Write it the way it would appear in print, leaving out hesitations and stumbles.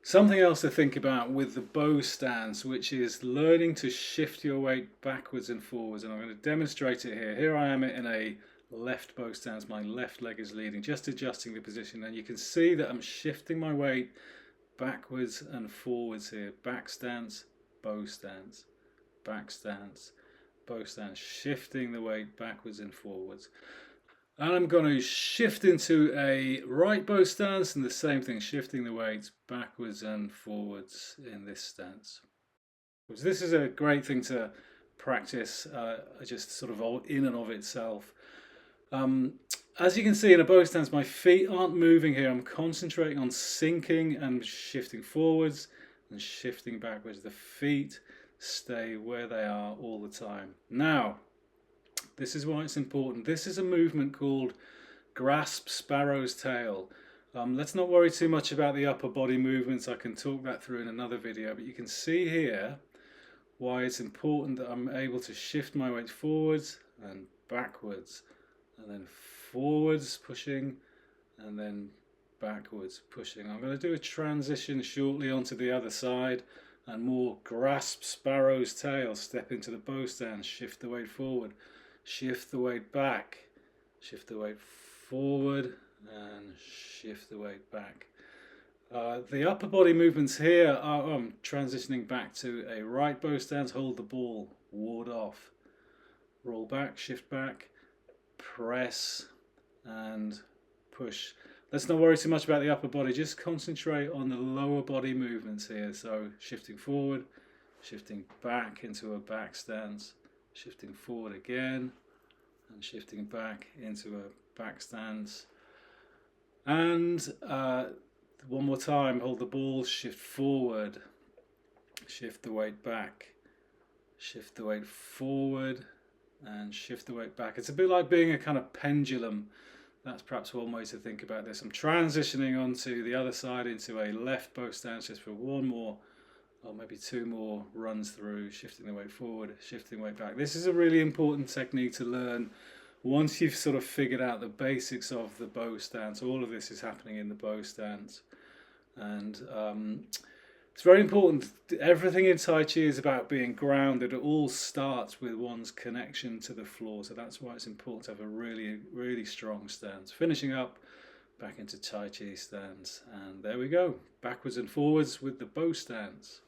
Something else to think about with the bow stance, which is learning to shift your weight backwards and forwards. And I'm going to demonstrate it here. Here I am in a left bow stance. My left leg is leading, just adjusting the position. And you can see that I'm shifting my weight backwards and forwards here. Back stance, bow stance, back stance, bow stance. Shifting the weight backwards and forwards. And I'm going to shift into a right bow stance, and the same thing, shifting the weights backwards and forwards in this stance. This is a great thing to practice, just sort of in and of itself. As you can see in a bow stance, my feet aren't moving here. I'm concentrating on sinking and shifting forwards and shifting backwards. The feet stay where they are all the time. Now, this is why it's important. This is a movement called grasp sparrow's tail. Let's not worry too much about the upper body movements. I can talk that through in another video, but you can see here why it's important that I'm able to shift my weight forwards and backwards, and then forwards pushing, and then backwards pushing. I'm going to do a transition shortly onto the other side, and more grasp sparrow's tail. Step into the bow stance, shift the weight forward, shift the weight back, shift the weight forward, and shift the weight back. The upper body movements here are transitioning back to a right bow stance, hold the ball, ward off, roll back, shift back, press, and push. Let's not worry too much about the upper body, just concentrate on the lower body movements here. So shifting forward, shifting back into a back stance, shifting forward again, and shifting back into a back stance. And one more time, hold the ball, shift forward, shift the weight back, shift the weight forward, and shift the weight back. It's a bit like being a kind of pendulum. That's perhaps one way to think about this. I'm transitioning onto the other side into a left bow stance just for one more, or maybe two more runs through, shifting the weight forward, shifting the weight back. This is a really important technique to learn once you've sort of figured out the basics of the bow stance. All of this is happening in the bow stance. And it's very important. Everything in Tai Chi is about being grounded. It all starts with one's connection to the floor. So that's why it's important to have a really, really strong stance. Finishing up, back into Tai Chi stance. And there we go. Backwards and forwards with the bow stance.